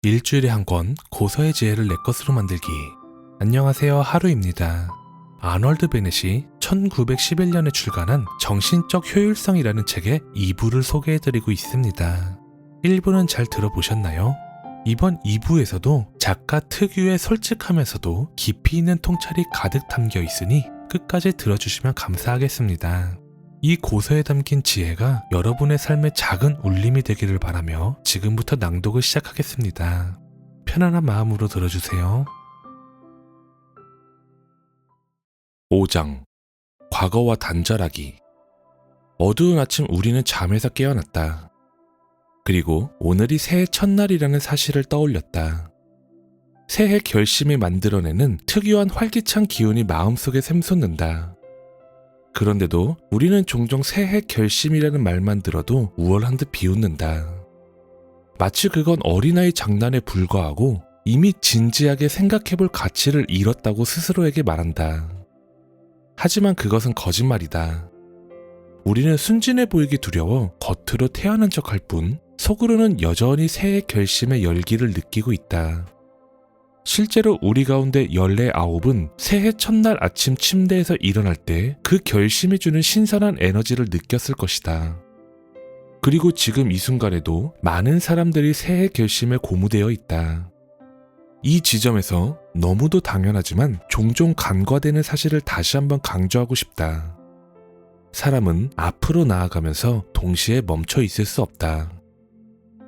일주일에 한 권 고서의 지혜를 내 것으로 만들기. 안녕하세요, 하루입니다. 아널드 베넷이 1911년에 출간한 정신적 효율성이라는 책의 2부를 소개해드리고 있습니다. 1부는 잘 들어보셨나요? 이번 2부에서도 작가 특유의 솔직하면서도 깊이 있는 통찰이 가득 담겨 있으니 끝까지 들어주시면 감사하겠습니다. 이 고서에 담긴 지혜가 여러분의 삶에 작은 울림이 되기를 바라며 지금부터 낭독을 시작하겠습니다. 편안한 마음으로 들어주세요. 5장. 과거와 단절하기. 어두운 아침 우리는 잠에서 깨어났다. 그리고 오늘이 새해 첫날이라는 사실을 떠올렸다. 새해 결심이 만들어내는 특유한 활기찬 기운이 마음속에 샘솟는다. 그런데도 우리는 종종 새해 결심이라는 말만 들어도 우월한 듯 비웃는다. 마치 그건 어린아이 장난에 불과하고 이미 진지하게 생각해볼 가치를 잃었다고 스스로에게 말한다. 하지만 그것은 거짓말이다. 우리는 순진해 보이기 두려워 겉으로 태연한 척할 뿐 속으로는 여전히 새해 결심의 열기를 느끼고 있다. 실제로 우리 가운데 14은 새해 첫날 아침 침대에서 일어날 때 그 결심이 주는 신선한 에너지를 느꼈을 것이다. 그리고 지금 이 순간에도 많은 사람들이 새해 결심에 고무되어 있다. 이 지점에서 너무도 당연하지만 종종 간과되는 사실을 다시 한번 강조하고 싶다. 사람은 앞으로 나아가면서 동시에 멈춰 있을 수 없다.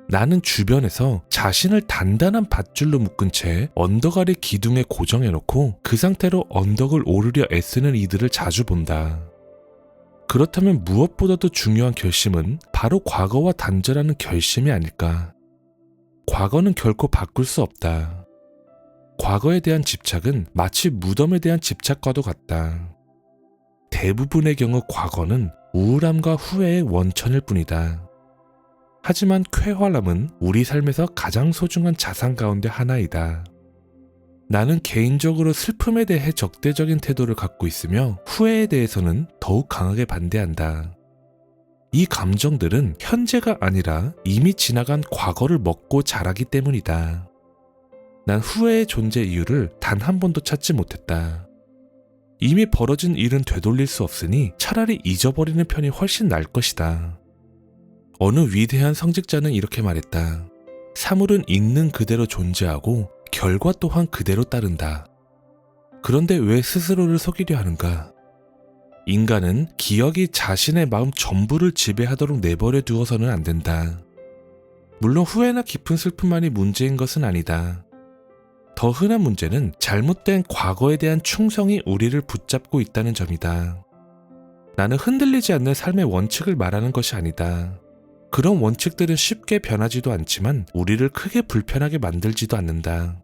나는 주변에서 자신을 단단한 밧줄로 묶은 채 언덕 아래 기둥에 고정해놓고 그 상태로 언덕을 오르려 애쓰는 이들을 자주 본다. 그렇다면 무엇보다도 중요한 결심은 바로 과거와 단절하는 결심이 아닐까. 과거는 결코 바꿀 수 없다. 과거에 대한 집착은 마치 무덤에 대한 집착과도 같다. 대부분의 경우 과거는 우울함과 후회의 원천일 뿐이다. 하지만 쾌활함은 우리 삶에서 가장 소중한 자산 가운데 하나이다. 나는 개인적으로 슬픔에 대해 적대적인 태도를 갖고 있으며 후회에 대해서는 더욱 강하게 반대한다. 이 감정들은 현재가 아니라 이미 지나간 과거를 먹고 자라기 때문이다. 난 후회의 존재 이유를 단 한 번도 찾지 못했다. 이미 벌어진 일은 되돌릴 수 없으니 차라리 잊어버리는 편이 훨씬 나을 것이다. 어느 위대한 성직자는 이렇게 말했다. 사물은 있는 그대로 존재하고 결과 또한 그대로 따른다. 그런데 왜 스스로를 속이려 하는가? 인간은 기억이 자신의 마음 전부를 지배하도록 내버려 두어서는 안 된다. 물론 후회나 깊은 슬픔만이 문제인 것은 아니다. 더 흔한 문제는 잘못된 과거에 대한 충성이 우리를 붙잡고 있다는 점이다. 나는 흔들리지 않는 삶의 원칙을 말하는 것이 아니다. 그런 원칙들은 쉽게 변하지도 않지만 우리를 크게 불편하게 만들지도 않는다.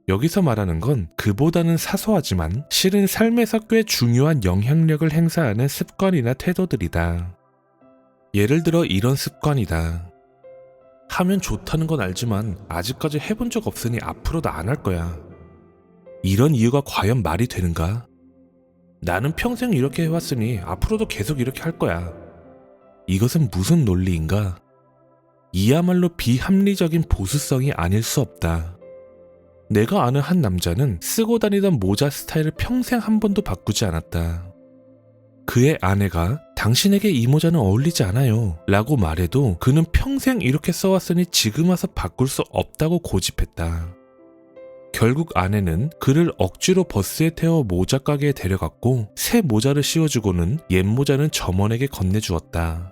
여기서 말하는 건 그보다는 사소하지만 실은 삶에서 꽤 중요한 영향력을 행사하는 습관이나 태도들이다. 예를 들어 이런 습관이다. 하면 좋다는 건 알지만 아직까지 해본 적 없으니 앞으로도 안 할 거야. 이런 이유가 과연 말이 되는가? 나는 평생 이렇게 해왔으니 앞으로도 계속 이렇게 할 거야. 이것은 무슨 논리인가? 이야말로 비합리적인 보수성이 아닐 수 없다. 내가 아는 한 남자는 쓰고 다니던 모자 스타일을 평생 한 번도 바꾸지 않았다. 그의 아내가 당신에게 이 모자는 어울리지 않아요 라고 말해도 그는 평생 이렇게 써왔으니 지금 와서 바꿀 수 없다고 고집했다. 결국 아내는 그를 억지로 버스에 태워 모자 가게에 데려갔고 새 모자를 씌워주고는 옛 모자는 점원에게 건네주었다.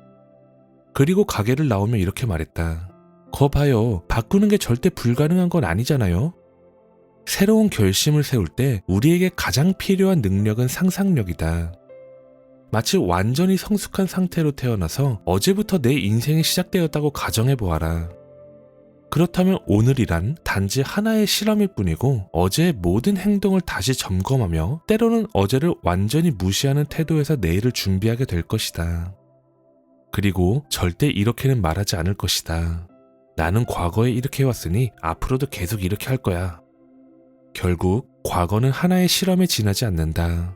그리고 가게를 나오며 이렇게 말했다. 거 봐요. 바꾸는 게 절대 불가능한 건 아니잖아요. 새로운 결심을 세울 때 우리에게 가장 필요한 능력은 상상력이다. 마치 완전히 성숙한 상태로 태어나서 어제부터 내 인생이 시작되었다고 가정해보아라. 그렇다면 오늘이란 단지 하나의 실험일 뿐이고 어제의 모든 행동을 다시 점검하며 때로는 어제를 완전히 무시하는 태도에서 내일을 준비하게 될 것이다. 그리고 절대 이렇게는 말하지 않을 것이다. 나는 과거에 이렇게 해왔으니 앞으로도 계속 이렇게 할 거야. 결국 과거는 하나의 실험에 지나지 않는다.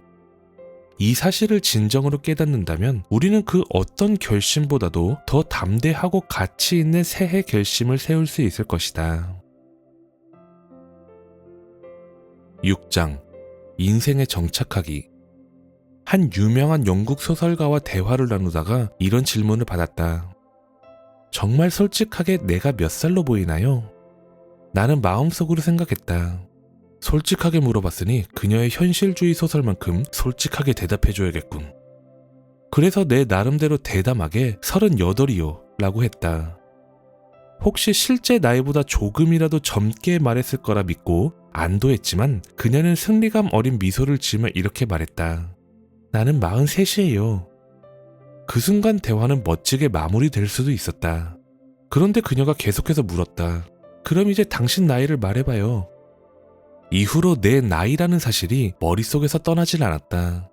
이 사실을 진정으로 깨닫는다면 우리는 그 어떤 결심보다도 더 담대하고 가치 있는 새해 결심을 세울 수 있을 것이다. 6장 인생에 정착하기. 한 유명한 영국 소설가와 대화를 나누다가 이런 질문을 받았다. 정말 솔직하게 내가 몇 살로 보이나요? 나는 마음속으로 생각했다. 솔직하게 물어봤으니 그녀의 현실주의 소설만큼 솔직하게 대답해줘야겠군. 그래서 내 나름대로 대담하게 38이요 라고 했다. 혹시 실제 나이보다 조금이라도 젊게 말했을 거라 믿고 안도했지만 그녀는 승리감 어린 미소를 지으며 이렇게 말했다. 나는 43이에요. 그 순간 대화는 멋지게 마무리될 수도 있었다. 그런데 그녀가 계속해서 물었다. 그럼 이제 당신 나이를 말해봐요. 이후로 내 나이라는 사실이 머릿속에서 떠나질 않았다.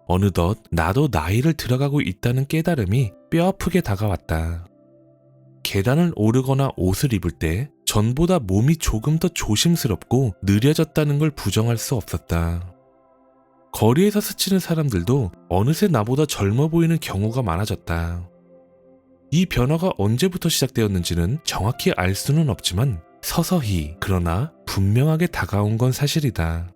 어느덧 나도 나이를 들어가고 있다는 깨달음이 뼈아프게 다가왔다. 계단을 오르거나 옷을 입을 때 전보다 몸이 조금 더 조심스럽고 느려졌다는 걸 부정할 수 없었다. 거리에서 스치는 사람들도 어느새 나보다 젊어 보이는 경우가 많아졌다. 이 변화가 언제부터 시작되었는지는 정확히 알 수는 없지만 서서히 그러나 분명하게 다가온 건 사실이다.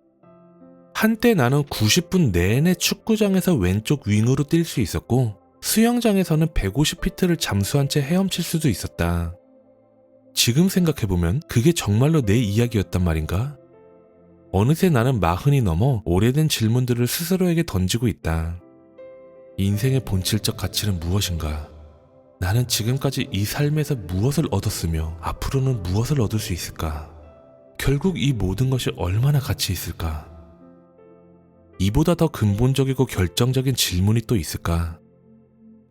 한때 나는 90분 내내 축구장에서 왼쪽 윙으로 뛸 수 있었고 수영장에서는 150피트를 잠수한 채 헤엄칠 수도 있었다. 지금 생각해보면 그게 정말로 내 이야기였단 말인가? 어느새 나는 40이 넘어 오래된 질문들을 스스로에게 던지고 있다. 인생의 본질적 가치는 무엇인가? 나는 지금까지 이 삶에서 무엇을 얻었으며 앞으로는 무엇을 얻을 수 있을까? 결국 이 모든 것이 얼마나 가치 있을까? 이보다 더 근본적이고 결정적인 질문이 또 있을까?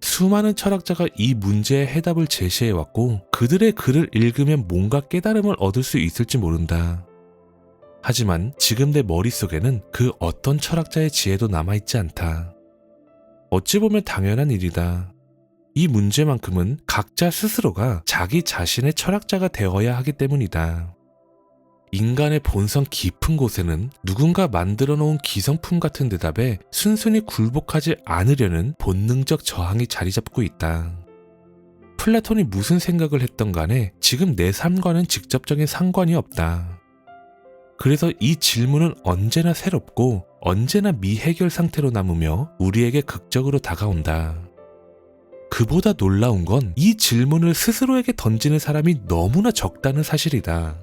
수많은 철학자가 이 문제의 해답을 제시해왔고 그들의 글을 읽으면 뭔가 깨달음을 얻을 수 있을지 모른다. 하지만 지금 내 머릿속에는 그 어떤 철학자의 지혜도 남아있지 않다. 어찌 보면 당연한 일이다. 이 문제만큼은 각자 스스로가 자기 자신의 철학자가 되어야 하기 때문이다. 인간의 본성 깊은 곳에는 누군가 만들어 놓은 기성품 같은 대답에 순순히 굴복하지 않으려는 본능적 저항이 자리 잡고 있다. 플라톤이 무슨 생각을 했던 간에 지금 내 삶과는 직접적인 상관이 없다. 그래서 이 질문은 언제나 새롭고 언제나 미해결 상태로 남으며 우리에게 극적으로 다가온다. 그보다 놀라운 건 이 질문을 스스로에게 던지는 사람이 너무나 적다는 사실이다.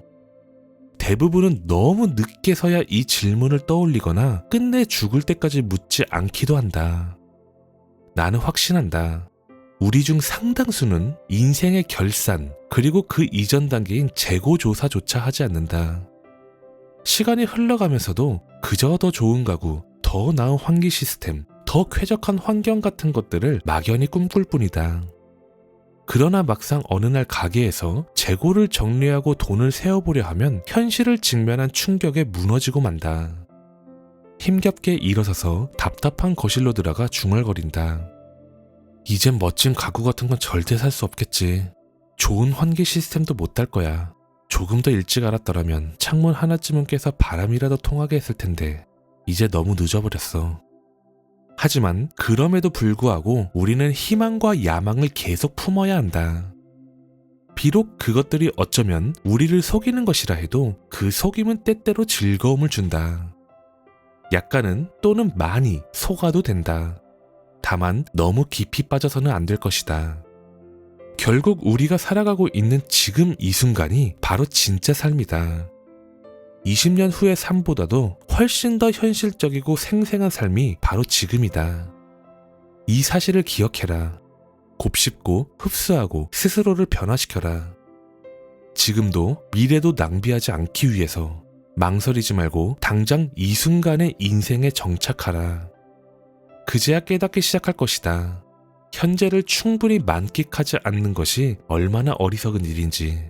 대부분은 너무 늦게서야 이 질문을 떠올리거나 끝내 죽을 때까지 묻지 않기도 한다. 나는 확신한다. 우리 중 상당수는 인생의 결산 그리고 그 이전 단계인 재고조사조차 하지 않는다. 시간이 흘러가면서도 그저 더 좋은 가구, 더 나은 환기 시스템, 더 쾌적한 환경 같은 것들을 막연히 꿈꿀 뿐이다. 그러나 막상 어느 날 가게에서 재고를 정리하고 돈을 세어보려 하면 현실을 직면한 충격에 무너지고 만다. 힘겹게 일어서서 답답한 거실로 들어가 중얼거린다. 이젠 멋진 가구 같은 건 절대 살 수 없겠지. 좋은 환기 시스템도 못 달 거야. 조금 더 일찍 알았더라면 창문 하나쯤은 깨서 바람이라도 통하게 했을 텐데 이제 너무 늦어버렸어. 하지만 그럼에도 불구하고 우리는 희망과 야망을 계속 품어야 한다. 비록 그것들이 어쩌면 우리를 속이는 것이라 해도 그 속임은 때때로 즐거움을 준다. 약간은 또는 많이 속아도 된다. 다만 너무 깊이 빠져서는 안 될 것이다. 결국 우리가 살아가고 있는 지금 이 순간이 바로 진짜 삶이다. 20년 후의 삶보다도 훨씬 더 현실적이고 생생한 삶이 바로 지금이다. 이 사실을 기억해라. 곱씹고 흡수하고 스스로를 변화시켜라. 지금도 미래도 낭비하지 않기 위해서 망설이지 말고 당장 이 순간의 인생에 정착하라. 그제야 깨닫기 시작할 것이다. 현재를 충분히 만끽하지 않는 것이 얼마나 어리석은 일인지.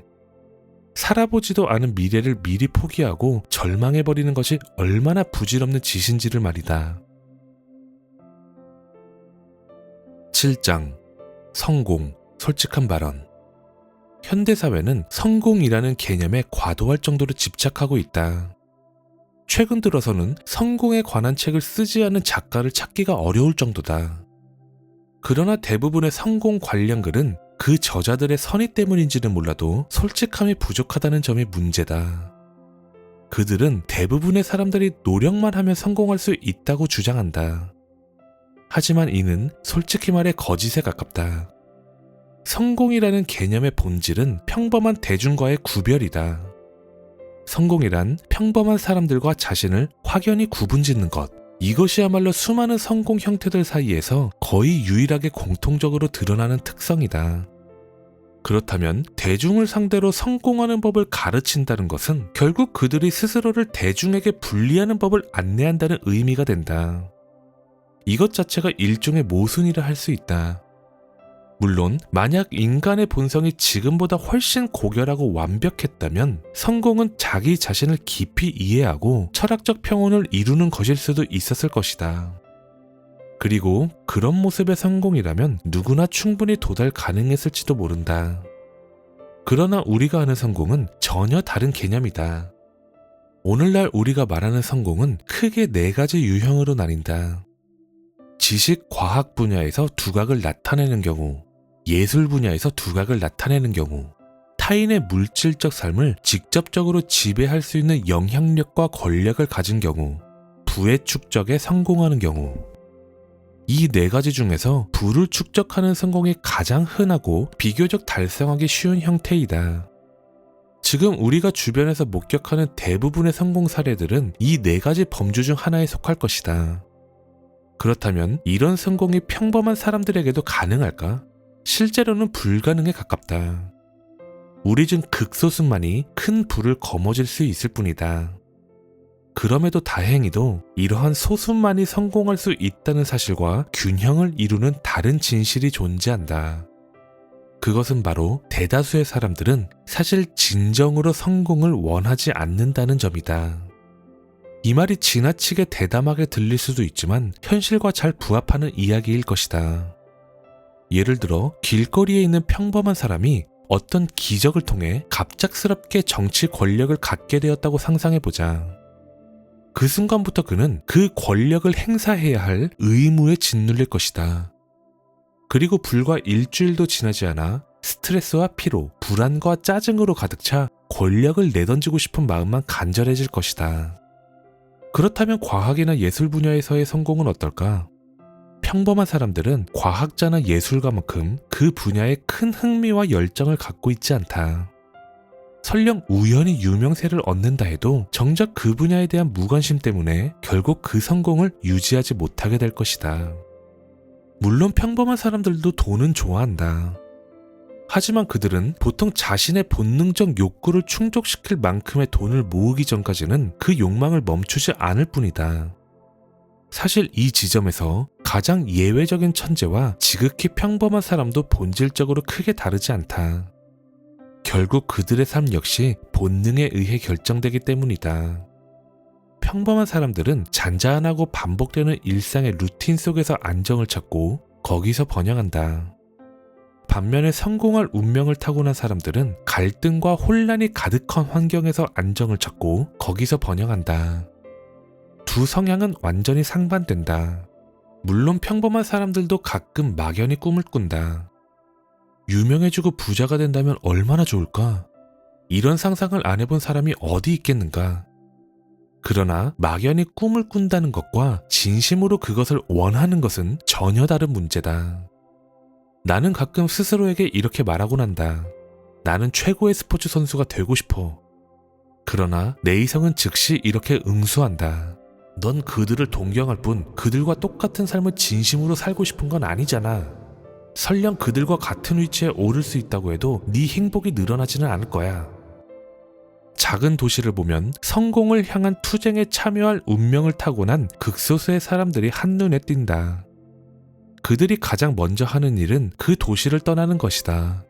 살아보지도 않은 미래를 미리 포기하고 절망해버리는 것이 얼마나 부질없는 짓인지를 말이다. 7장 성공, 솔직한 발언. 현대사회는 성공이라는 개념에 과도할 정도로 집착하고 있다. 최근 들어서는 성공에 관한 책을 쓰지 않은 작가를 찾기가 어려울 정도다. 그러나 대부분의 성공 관련 글은 그 저자들의 선의 때문인지는 몰라도 솔직함이 부족하다는 점이 문제다. 그들은 대부분의 사람들이 노력만 하면 성공할 수 있다고 주장한다. 하지만 이는 솔직히 말해 거짓에 가깝다. 성공이라는 개념의 본질은 평범한 대중과의 구별이다. 성공이란 평범한 사람들과 자신을 확연히 구분짓는 것. 이것이야말로 수많은 성공 형태들 사이에서 거의 유일하게 공통적으로 드러나는 특성이다. 그렇다면 대중을 상대로 성공하는 법을 가르친다는 것은 결국 그들이 스스로를 대중에게 분리하는 법을 안내한다는 의미가 된다. 이것 자체가 일종의 모순이라 할 수 있다. 물론 만약 인간의 본성이 지금보다 훨씬 고결하고 완벽했다면 성공은 자기 자신을 깊이 이해하고 철학적 평온을 이루는 것일 수도 있었을 것이다. 그리고 그런 모습의 성공이라면 누구나 충분히 도달 가능했을지도 모른다. 그러나 우리가 아는 성공은 전혀 다른 개념이다. 오늘날 우리가 말하는 성공은 크게 4가지 유형으로 나뉜다. 지식, 과학 분야에서 두각을 나타내는 경우, 예술 분야에서 두각을 나타내는 경우, 타인의 물질적 삶을 직접적으로 지배할 수 있는 영향력과 권력을 가진 경우, 부의 축적에 성공하는 경우. 이 4가지 중에서 부를 축적하는 성공이 가장 흔하고 비교적 달성하기 쉬운 형태이다. 지금 우리가 주변에서 목격하는 대부분의 성공 사례들은 이 4가지 범주 중 하나에 속할 것이다. 그렇다면 이런 성공이 평범한 사람들에게도 가능할까? 실제로는 불가능에 가깝다. 우리 중 극소수만이 큰 부를 거머쥘 수 있을 뿐이다. 그럼에도 다행히도 이러한 소수만이 성공할 수 있다는 사실과 균형을 이루는 다른 진실이 존재한다. 그것은 바로 대다수의 사람들은 사실 진정으로 성공을 원하지 않는다는 점이다. 이 말이 지나치게 대담하게 들릴 수도 있지만 현실과 잘 부합하는 이야기일 것이다. 예를 들어 길거리에 있는 평범한 사람이 어떤 기적을 통해 갑작스럽게 정치 권력을 갖게 되었다고 상상해보자. 그 순간부터 그는 그 권력을 행사해야 할 의무에 짓눌릴 것이다. 그리고 불과 일주일도 지나지 않아 스트레스와 피로, 불안과 짜증으로 가득 차 권력을 내던지고 싶은 마음만 간절해질 것이다. 그렇다면 과학이나 예술 분야에서의 성공은 어떨까? 평범한 사람들은 과학자나 예술가만큼 그 분야에 큰 흥미와 열정을 갖고 있지 않다. 설령 우연히 유명세를 얻는다 해도 정작 그 분야에 대한 무관심 때문에 결국 그 성공을 유지하지 못하게 될 것이다. 물론 평범한 사람들도 돈은 좋아한다. 하지만 그들은 보통 자신의 본능적 욕구를 충족시킬 만큼의 돈을 모으기 전까지는 그 욕망을 멈추지 않을 뿐이다. 사실 이 지점에서 가장 예외적인 천재와 지극히 평범한 사람도 본질적으로 크게 다르지 않다. 결국 그들의 삶 역시 본능에 의해 결정되기 때문이다. 평범한 사람들은 잔잔하고 반복되는 일상의 루틴 속에서 안정을 찾고 거기서 번영한다. 반면에 성공할 운명을 타고난 사람들은 갈등과 혼란이 가득한 환경에서 안정을 찾고 거기서 번영한다. 두 성향은 완전히 상반된다. 물론 평범한 사람들도 가끔 막연히 꿈을 꾼다. 유명해지고 부자가 된다면 얼마나 좋을까? 이런 상상을 안 해본 사람이 어디 있겠는가? 그러나 막연히 꿈을 꾼다는 것과 진심으로 그것을 원하는 것은 전혀 다른 문제다. 나는 가끔 스스로에게 이렇게 말하곤 한다. 나는 최고의 스포츠 선수가 되고 싶어. 그러나 내 이성은 즉시 이렇게 응수한다. 넌 그들을 동경할 뿐 그들과 똑같은 삶을 진심으로 살고 싶은 건 아니잖아. 설령 그들과 같은 위치에 오를 수 있다고 해도 네 행복이 늘어나지는 않을 거야. 작은 도시를 보면 성공을 향한 투쟁에 참여할 운명을 타고난 극소수의 사람들이 한눈에 띈다. 그들이 가장 먼저 하는 일은 그 도시를 떠나는 것이다.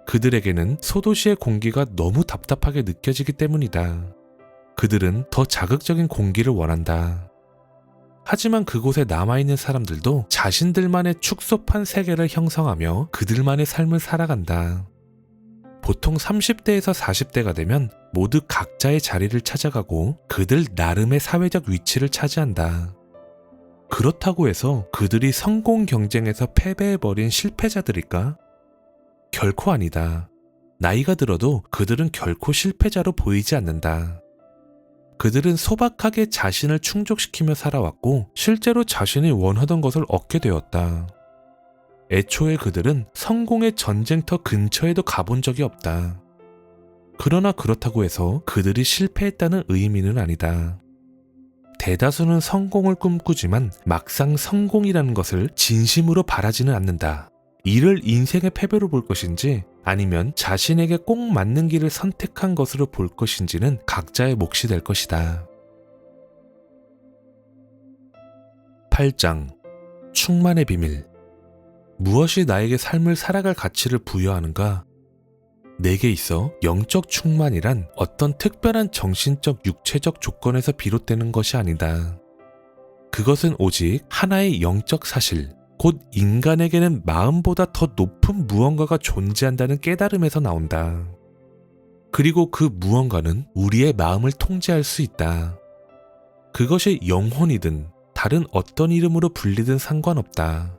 그들에게는 소도시의 공기가 너무 답답하게 느껴지기 때문이다. 그들은 더 자극적인 공기를 원한다. 하지만 그곳에 남아있는 사람들도 자신들만의 축소판 세계를 형성하며 그들만의 삶을 살아간다. 보통 30대에서 40대가 되면 모두 각자의 자리를 찾아가고 그들 나름의 사회적 위치를 차지한다. 그렇다고 해서 그들이 성공 경쟁에서 패배해버린 실패자들일까? 결코 아니다. 나이가 들어도 그들은 결코 실패자로 보이지 않는다. 그들은 소박하게 자신을 충족시키며 살아왔고 실제로 자신이 원하던 것을 얻게 되었다. 애초에 그들은 성공의 전쟁터 근처에도 가본 적이 없다. 그러나 그렇다고 해서 그들이 실패했다는 의미는 아니다. 대다수는 성공을 꿈꾸지만 막상 성공이라는 것을 진심으로 바라지는 않는다. 이를 인생의 패배로 볼 것인지 아니면 자신에게 꼭 맞는 길을 선택한 것으로 볼 것인지는 각자의 몫이 될 것이다. 8장 충만의 비밀. 무엇이 나에게 삶을 살아갈 가치를 부여하는가? 내게 있어 영적 충만이란 어떤 특별한 정신적, 육체적 조건에서 비롯되는 것이 아니다. 그것은 오직 하나의 영적 사실, 곧 인간에게는 마음보다 더 높은 무언가가 존재한다는 깨달음에서 나온다. 그리고 그 무언가는 우리의 마음을 통제할 수 있다. 그것이 영혼이든 다른 어떤 이름으로 불리든 상관없다.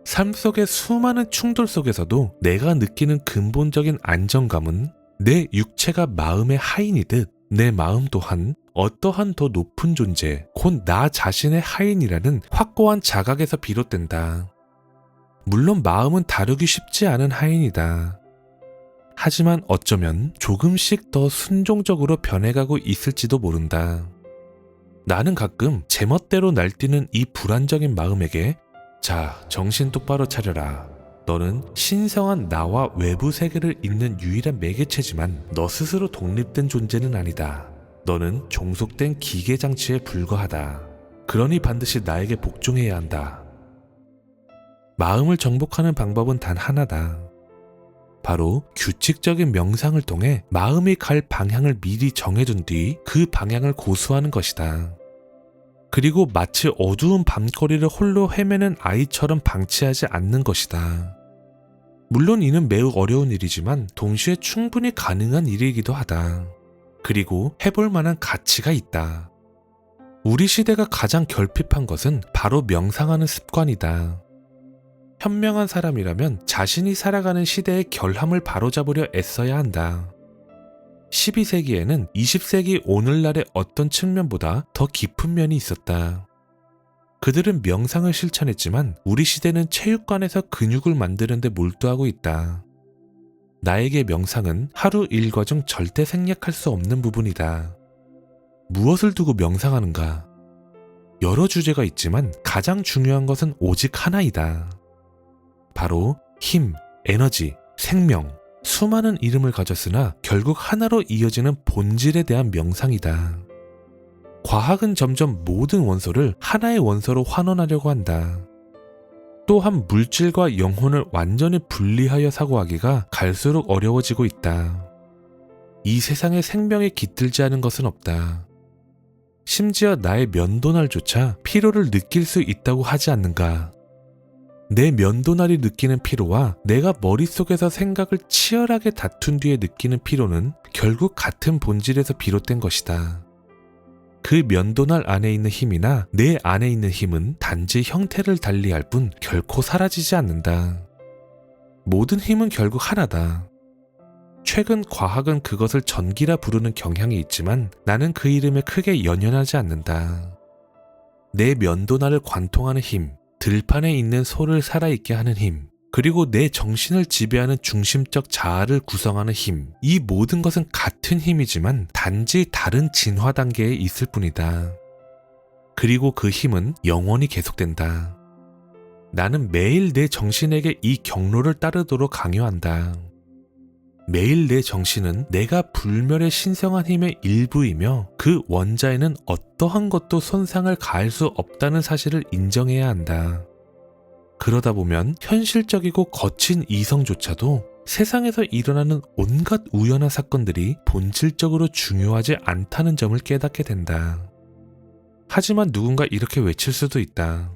삶 속의 수많은 충돌 속에서도 내가 느끼는 근본적인 안정감은 내 육체가 마음의 하인이듯 내 마음 또한 어떠한 더 높은 존재, 곧 나 자신의 하인이라는 확고한 자각에서 비롯된다. 물론 마음은 다루기 쉽지 않은 하인이다. 하지만 어쩌면 조금씩 더 순종적으로 변해가고 있을지도 모른다. 나는 가끔 제멋대로 날뛰는 이 불안정인 마음에게 자, 정신 똑바로 차려라. 너는 신성한 나와 외부 세계를 잇는 유일한 매개체지만 너 스스로 독립된 존재는 아니다. 너는 종속된 기계 장치에 불과하다. 그러니 반드시 나에게 복종해야 한다. 마음을 정복하는 방법은 단 하나다. 바로 규칙적인 명상을 통해 마음이 갈 방향을 미리 정해둔 뒤 그 방향을 고수하는 것이다. 그리고 마치 어두운 밤거리를 홀로 헤매는 아이처럼 방치하지 않는 것이다. 물론 이는 매우 어려운 일이지만 동시에 충분히 가능한 일이기도 하다. 그리고 해볼 만한 가치가 있다. 우리 시대가 가장 결핍한 것은 바로 명상하는 습관이다. 현명한 사람이라면 자신이 살아가는 시대의 결함을 바로잡으려 애써야 한다. 12세기에는 20세기 오늘날의 어떤 측면보다 더 깊은 면이 있었다. 그들은 명상을 실천했지만 우리 시대는 체육관에서 근육을 만드는 데 몰두하고 있다. 나에게 명상은 하루 일과 중 절대 생략할 수 없는 부분이다. 무엇을 두고 명상하는가? 여러 주제가 있지만 가장 중요한 것은 오직 하나이다. 바로 힘, 에너지, 생명, 수많은 이름을 가졌으나 결국 하나로 이어지는 본질에 대한 명상이다. 과학은 점점 모든 원소를 하나의 원소로 환원하려고 한다. 또한 물질과 영혼을 완전히 분리하여 사고하기가 갈수록 어려워지고 있다. 이 세상에 생명에 깃들지 않은 것은 없다. 심지어 나의 면도날조차 피로를 느낄 수 있다고 하지 않는가? 내 면도날이 느끼는 피로와 내가 머릿속에서 생각을 치열하게 다툰 뒤에 느끼는 피로는 결국 같은 본질에서 비롯된 것이다. 그 면도날 안에 있는 힘이나 내 안에 있는 힘은 단지 형태를 달리할 뿐 결코 사라지지 않는다. 모든 힘은 결국 하나다. 최근 과학은 그것을 전기라 부르는 경향이 있지만 나는 그 이름에 크게 연연하지 않는다. 내 면도날을 관통하는 힘, 들판에 있는 소를 살아있게 하는 힘, 그리고 내 정신을 지배하는 중심적 자아를 구성하는 힘, 이 모든 것은 같은 힘이지만 단지 다른 진화 단계에 있을 뿐이다. 그리고 그 힘은 영원히 계속된다. 나는 매일 내 정신에게 이 경로를 따르도록 강요한다. 매일 내 정신은 내가 불멸의 신성한 힘의 일부이며 그 원자에는 어떠한 것도 손상을 가할 수 없다는 사실을 인정해야 한다. 그러다 보면 현실적이고 거친 이성조차도 세상에서 일어나는 온갖 우연한 사건들이 본질적으로 중요하지 않다는 점을 깨닫게 된다. 하지만 누군가 이렇게 외칠 수도 있다.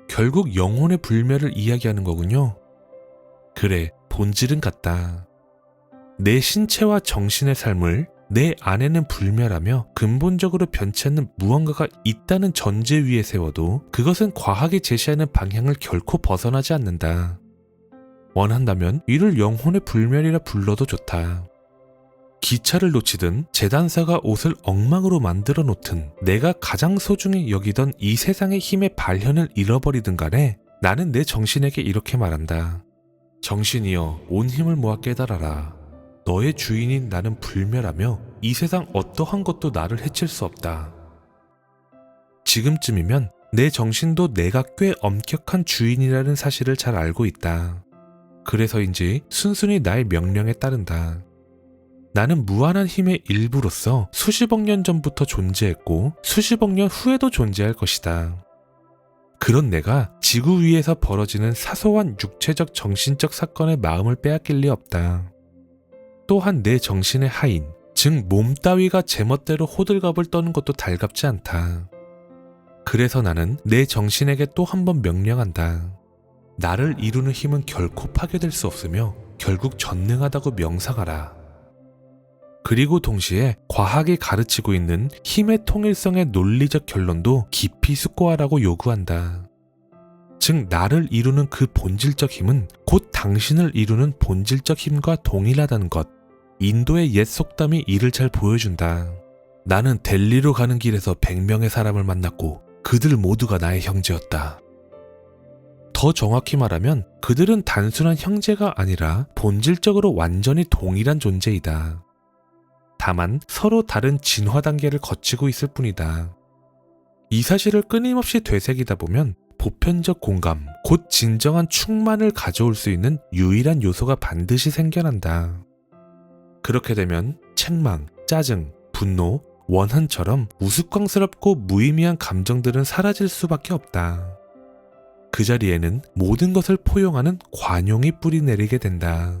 결국 영혼의 불멸을 이야기하는 거군요. 그래, 본질은 같다. 내 신체와 정신의 삶을 내 안에는 불멸하며 근본적으로 변치 않는 무언가가 있다는 전제 위에 세워도 그것은 과학이 제시하는 방향을 결코 벗어나지 않는다. 원한다면 이를 영혼의 불멸이라 불러도 좋다. 기차를 놓치든 재단사가 옷을 엉망으로 만들어 놓든 내가 가장 소중히 여기던 이 세상의 힘의 발현을 잃어버리든 간에 나는 내 정신에게 이렇게 말한다. 정신이여, 온 힘을 모아 깨달아라. 너의 주인인 나는 불멸하며 이 세상 어떠한 것도 나를 해칠 수 없다. 지금쯤이면 내 정신도 내가 꽤 엄격한 주인이라는 사실을 잘 알고 있다. 그래서인지 순순히 나의 명령에 따른다. 나는 무한한 힘의 일부로서 수십억 년 전부터 존재했고 수십억 년 후에도 존재할 것이다. 그런 내가 지구 위에서 벌어지는 사소한 육체적 정신적 사건의 마음을 빼앗길 리 없다. 또한 내 정신의 하인, 즉 몸 따위가 제멋대로 호들갑을 떠는 것도 달갑지 않다. 그래서 나는 내 정신에게 또 한 번 명령한다. 나를 이루는 힘은 결코 파괴될 수 없으며 결국 전능하다고 명상하라. 그리고 동시에 과학이 가르치고 있는 힘의 통일성의 논리적 결론도 깊이 숙고하라고 요구한다. 즉 나를 이루는 그 본질적 힘은 곧 당신을 이루는 본질적 힘과 동일하다는 것. 인도의 옛 속담이 이를 잘 보여준다. 나는 델리로 가는 길에서 100명의 사람을 만났고 그들 모두가 나의 형제였다. 더 정확히 말하면 그들은 단순한 형제가 아니라 본질적으로 완전히 동일한 존재이다. 다만 서로 다른 진화 단계를 거치고 있을 뿐이다. 이 사실을 끊임없이 되새기다 보면 보편적 공감, 곧 진정한 충만을 가져올 수 있는 유일한 요소가 반드시 생겨난다. 그렇게 되면 책망, 짜증, 분노, 원한처럼 우스꽝스럽고 무의미한 감정들은 사라질 수밖에 없다. 그 자리에는 모든 것을 포용하는 관용이 뿌리내리게 된다.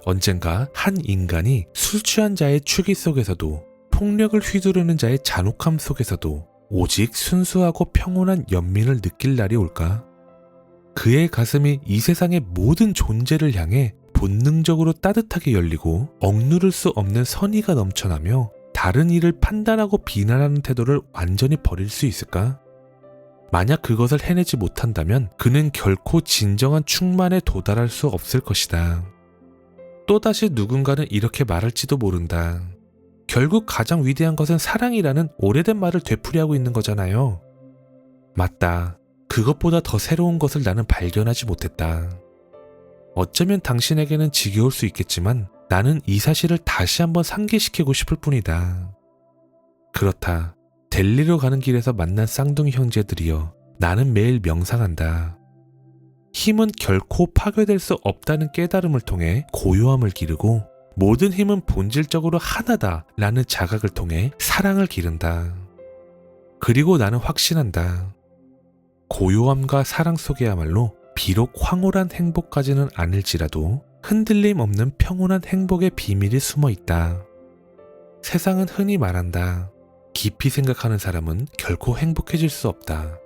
언젠가 한 인간이 술 취한 자의 추기 속에서도 폭력을 휘두르는 자의 잔혹함 속에서도 오직 순수하고 평온한 연민을 느낄 날이 올까? 그의 가슴이 이 세상의 모든 존재를 향해 본능적으로 따뜻하게 열리고 억누를 수 없는 선의가 넘쳐나며 다른 이를 판단하고 비난하는 태도를 완전히 버릴 수 있을까? 만약 그것을 해내지 못한다면 그는 결코 진정한 충만에 도달할 수 없을 것이다. 또다시 누군가는 이렇게 말할지도 모른다. 결국 가장 위대한 것은 사랑이라는 오래된 말을 되풀이하고 있는 거잖아요. 맞다. 그것보다 더 새로운 것을 나는 발견하지 못했다. 어쩌면 당신에게는 지겨울 수 있겠지만 나는 이 사실을 다시 한번 상기시키고 싶을 뿐이다. 그렇다. 델리로 가는 길에서 만난 쌍둥이 형제들이여, 나는 매일 명상한다. 힘은 결코 파괴될 수 없다는 깨달음을 통해 고요함을 기르고 모든 힘은 본질적으로 하나다 라는 자각을 통해 사랑을 기른다. 그리고 나는 확신한다. 고요함과 사랑 속에야말로 비록 황홀한 행복까지는 아닐지라도 흔들림 없는 평온한 행복의 비밀이 숨어 있다. 세상은 흔히 말한다. 깊이 생각하는 사람은 결코 행복해질 수 없다.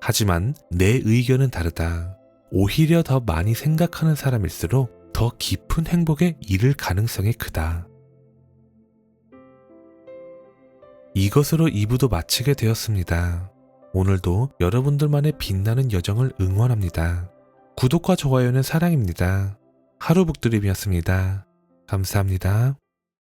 하지만 내 의견은 다르다. 오히려 더 많이 생각하는 사람일수록 더 깊은 행복에 이를 가능성이 크다. 이것으로 2부도 마치게 되었습니다. 오늘도 여러분들만의 빛나는 여정을 응원합니다. 구독과 좋아요는 사랑입니다. 하루북드림이었습니다. 감사합니다.